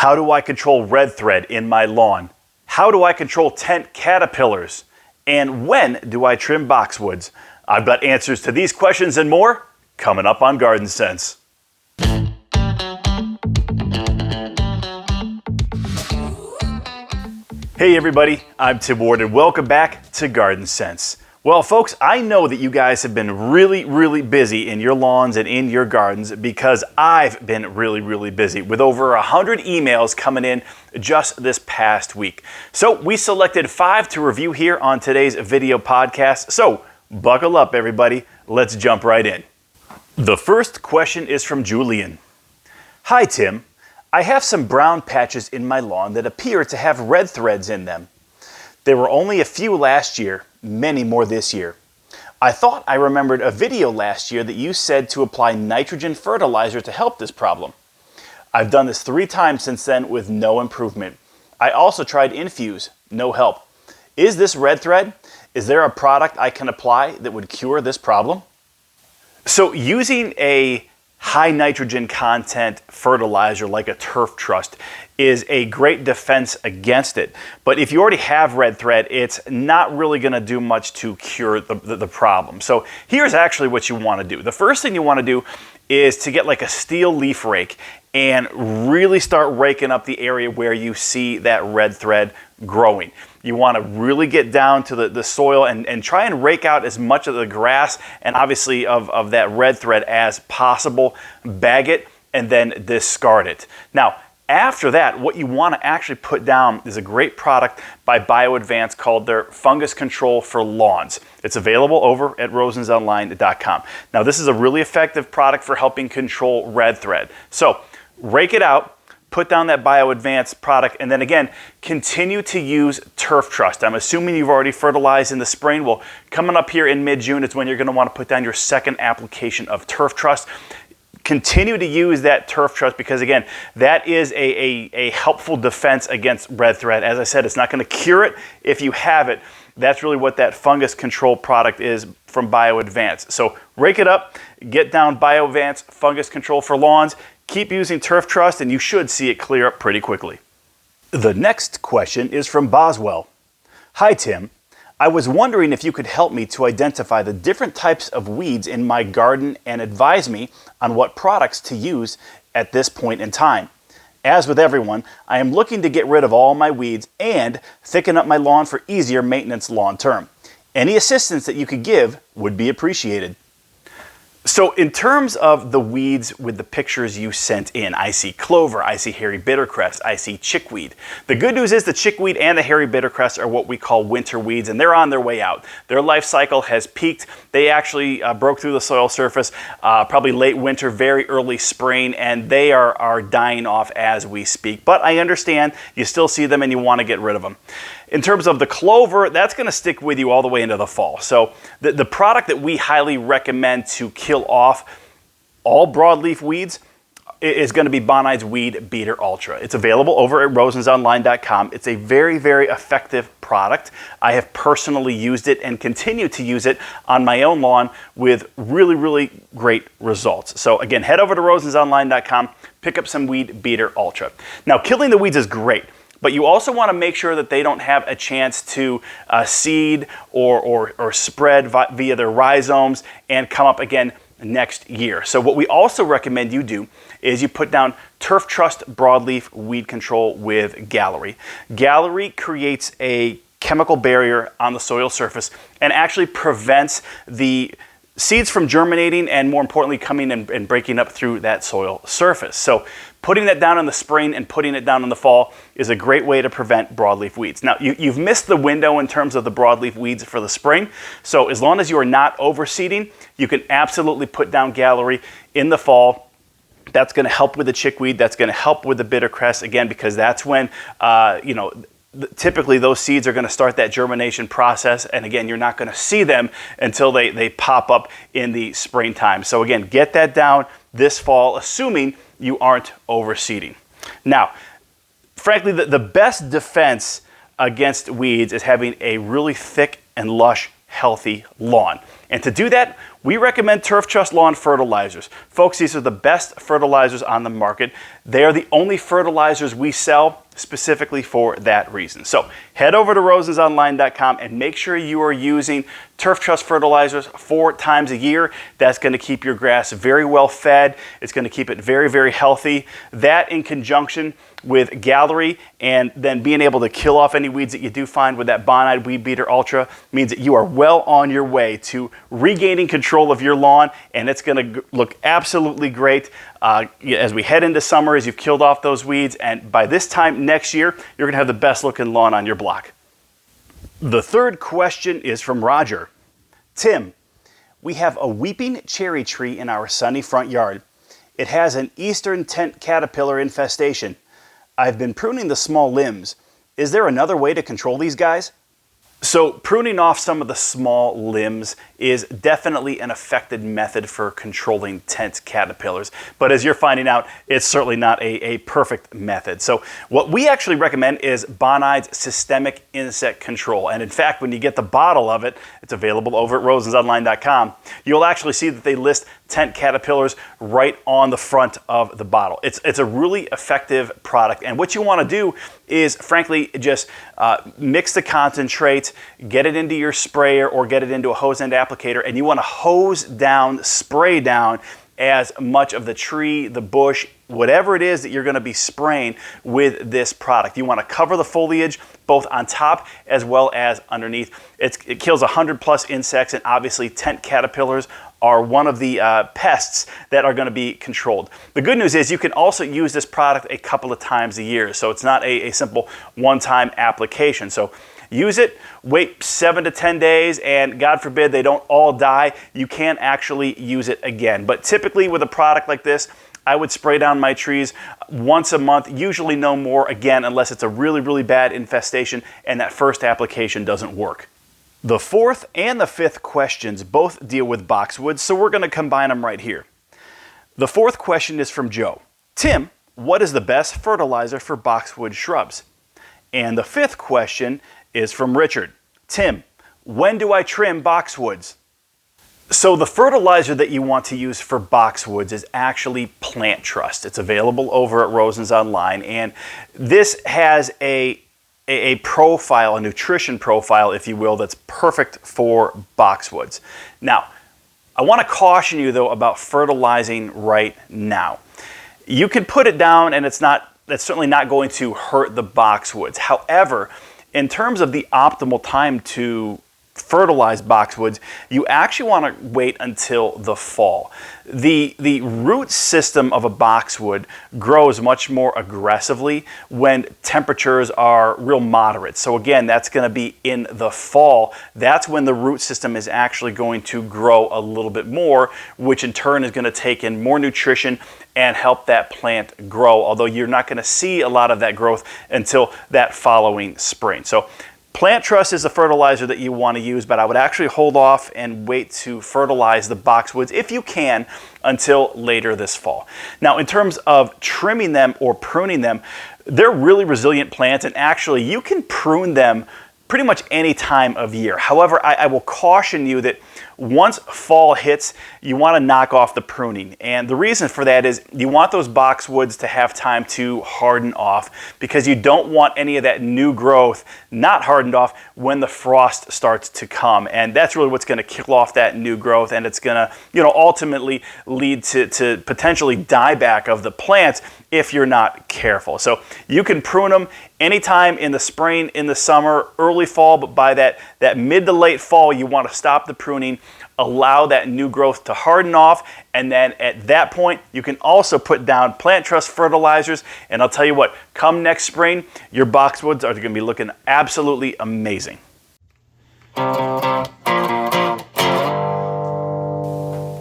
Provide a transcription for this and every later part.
How do I control red thread in my lawn? How do I control tent caterpillars? And when do I trim boxwoods? I've got answers to these questions and more coming up on Garden Sense. Hey everybody, I'm Tim Ward and welcome back to Garden Sense. Well folks, I know that you guys have been really busy in your lawns and in your gardens because I've been really busy with over 100 emails coming in just this past week. So we selected 5 to review here on today's video podcast. So buckle up everybody, let's jump right in. The first question is from Julian. Hi Tim, I have some brown patches in my lawn that appear to have red threads in them. There were only a few last year, many more this year. I thought I remembered a video last year that you said to apply nitrogen fertilizer to help this problem. I've done this 3 times since then with no improvement. I also tried Infuse, no help. Is this red thread? Is there a product I can apply that would cure this problem? So using a high nitrogen content fertilizer like a Turf Trust is a great defense against it. But if you already have red thread, it's not really going to do much to cure the problem. So here's actually what you want to do. The first thing you want to do is to get like a steel leaf rake and really start raking up the area where you see that red thread growing. You want to really get down to the soil and try and rake out as much of the grass and obviously of that red thread as possible. Bag it and then discard it. Now, after that, what you want to actually put down is a great product by BioAdvance called their Fungus Control for Lawns. It's available over at rosensonline.com. Now, this is a really effective product for helping control red thread. So, rake it out, put down that BioAdvance product, and then again, continue to use Turf Trust. I'm assuming you've already fertilized in the spring. Well, coming up here in mid-June is when you're going to want to put down your second application of Turf Trust. Continue to use that Turf Trust because again, that is a helpful defense against red thread. As I said, it's not going to cure it if you have it. That's really what that fungus control product is from BioAdvance. So rake it up, get down BioAdvance Fungus Control for Lawns, keep using Turf Trust, and you should see it clear up pretty quickly. The next question is from Boswell. Hi Tim, I was wondering if you could help me to identify the different types of weeds in my garden and advise me on what products to use at this point in time. As with everyone, I am looking to get rid of all my weeds and thicken up my lawn for easier maintenance long term. Any assistance that you could give would be appreciated. So in terms of the weeds with the pictures you sent in, I see clover, I see hairy bittercrest, I see chickweed. The good news is the chickweed and the hairy bittercrest are what we call winter weeds, and they're on their way out. Their life cycle has peaked. They actually broke through the soil surface probably late winter, very early spring, and they are dying off as we speak. But I understand you still see them and you want to get rid of them. In terms of the clover, that's going to stick with you all the way into the fall. So the product that we highly recommend to kill off all broadleaf weeds is going to be Bonide's Weed Beater Ultra. It's available over at rosensonline.com. It's a very effective product. I have personally used it and continue to use it on my own lawn with really great results. So again, head over to rosensonline.com, pick up some Weed Beater Ultra. Now, killing the weeds is great, but you also want to make sure that they don't have a chance to seed or spread via their rhizomes and come up again next year. So what we also recommend you do is you put down Turf Trust Broadleaf Weed Control with Gallery. Gallery creates a chemical barrier on the soil surface and actually prevents the seeds from germinating and more importantly coming and breaking up through that soil surface. So putting that down in the spring and putting it down in the fall is a great way to prevent broadleaf weeds. Now you've missed the window in terms of the broadleaf weeds for the spring. So as long as you are not overseeding, you can absolutely put down Gallery in the fall. That's going to help with the chickweed. That's going to help with the bittercrest again because that's when typically those seeds are going to start that germination process, and again, you're not going to see them until they pop up in the springtime. So again, get that down this fall, assuming you aren't overseeding. Now, frankly, the best defense against weeds is having a really thick and lush, healthy lawn. And to do that, we recommend Turf Trust Lawn Fertilizers. Folks, these are the best fertilizers on the market. They are the only fertilizers we sell specifically for that reason. So head over to rosensonline.com and make sure you are using Turf Trust fertilizers 4 times a year. That's going to keep your grass very well fed. It's going to keep it very, very healthy. That in conjunction with Gallery and then being able to kill off any weeds that you do find with that Bonide Weed Beater Ultra means that you are well on your way to regaining control of your lawn, and it's going to look absolutely great as we head into summer, as you've killed off those weeds, and by this time next year, you're going to have the best looking lawn on your block. The third question is from Roger. Tim, we have a weeping cherry tree in our sunny front yard. It has an eastern tent caterpillar infestation. I've been pruning the small limbs. Is there another way to control these guys? So pruning off some of the small limbs is definitely an effective method for controlling tent caterpillars. But as you're finding out, it's certainly not a perfect method. So what we actually recommend is Bonide's Systemic Insect Control. And in fact, when you get the bottle of it, it's available over at rosensonline.com, you'll actually see that they list tent caterpillars right on the front of the bottle. It's a really effective product. And what you want to do is, frankly, just mix the concentrates, get it into your sprayer or get it into a hose end applicator, and you want to hose down, spray down as much of the tree, the bush, whatever it is that you're going to be spraying with this product. You want to cover the foliage both on top as well as underneath. It kills 100+ insects, and obviously tent caterpillars are one of the pests that are going to be controlled. The good news is you can also use this product a couple of times a year, so it's not a simple one-time application. So use it, wait 7 to 10 days, and God forbid they don't all die, you can actually use it again. But typically with a product like this, I would spray down my trees once a month, usually no more, again, unless it's a really, really bad infestation and that first application doesn't work. The fourth and the fifth questions both deal with boxwoods, so we're going to combine them right here. The fourth question is from Joe. Tim, what is the best fertilizer for boxwood shrubs? And the fifth question is from Richard. Tim, when do I trim boxwoods? So the fertilizer that you want to use for boxwoods is actually Plant Trust. It's available over at Rosens Online, and this has a profile, a nutrition profile, if you will, that's perfect for boxwoods. Now, I want to caution you though about fertilizing right now. You can put it down and that's certainly not going to hurt the boxwoods. However, in terms of the optimal time to fertilize boxwoods, you actually want to wait until the fall. The root system of a boxwood grows much more aggressively when temperatures are real moderate. So again, that's going to be in the fall. That's when the root system is actually going to grow a little bit more, which in turn is going to take in more nutrition and help that plant grow, although you're not going to see a lot of that growth until that following spring. So Plant Trust is the fertilizer that you want to use, but I would actually hold off and wait to fertilize the boxwoods if you can until later this fall. Now, in terms of trimming them or pruning them, they're really resilient plants, and actually you can prune them pretty much any time of year. However, I will caution you that once fall hits, you want to knock off the pruning. And the reason for that is you want those boxwoods to have time to harden off, because you don't want any of that new growth not hardened off when the frost starts to come. And that's really what's going to kill off that new growth, and it's going to, ultimately lead to potentially dieback of the plants if you're not careful. So you can prune them anytime in the spring, in the summer, early fall, but by that mid to late fall, you want to stop the pruning, allow that new growth to harden off, and then at that point, you can also put down Plant Trust fertilizers, and I'll tell you what, come next spring, your boxwoods are going to be looking absolutely amazing.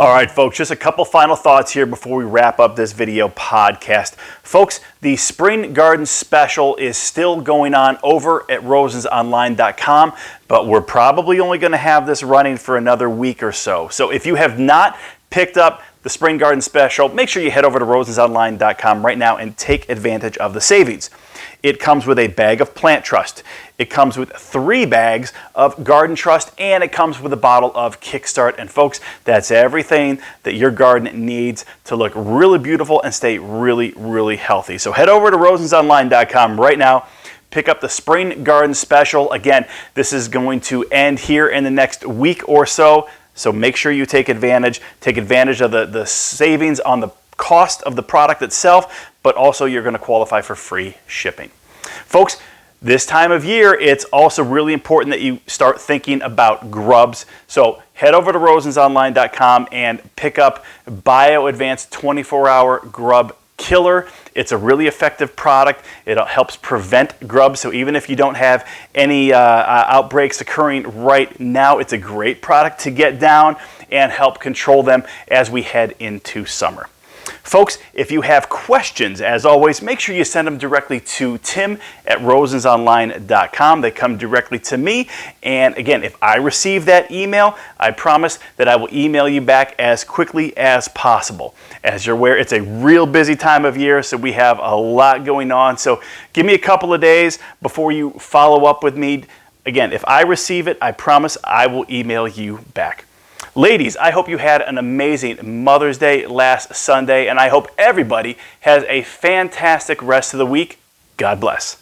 All right, folks, just a couple final thoughts here before we wrap up this video podcast. Folks, the Spring Garden Special is still going on over at rosensonline.com, but we're probably only going to have this running for another week or so. So if you have not picked up the Spring Garden Special, make sure you head over to rosensonline.com right now and take advantage of the savings. It comes with a bag of Plant Trust. It comes with 3 bags of Garden Trust, and it comes with a bottle of Kickstart. And folks, that's everything that your garden needs to look really beautiful and stay really, really healthy. So head over to rosensonline.com right now. Pick up the Spring Garden Special. Again, this is going to end here in the next week or so. So make sure you take advantage of the savings on the cost of the product itself, but also you're going to qualify for free shipping. Folks, this time of year, it's also really important that you start thinking about grubs. So head over to rosensonline.com and pick up Bio Advanced 24-Hour Grub Killer. It's a really effective product. It helps prevent grubs. So even if you don't have any outbreaks occurring right now, it's a great product to get down and help control them as we head into summer. Folks, if you have questions, as always, make sure you send them directly to tim@rosensonline.com. They come directly to me. And again, if I receive that email, I promise that I will email you back as quickly as possible. As you're aware, it's a real busy time of year, so we have a lot going on. So give me a couple of days before you follow up with me. Again, if I receive it, I promise I will email you back. Ladies, I hope you had an amazing Mother's Day last Sunday, and I hope everybody has a fantastic rest of the week. God bless.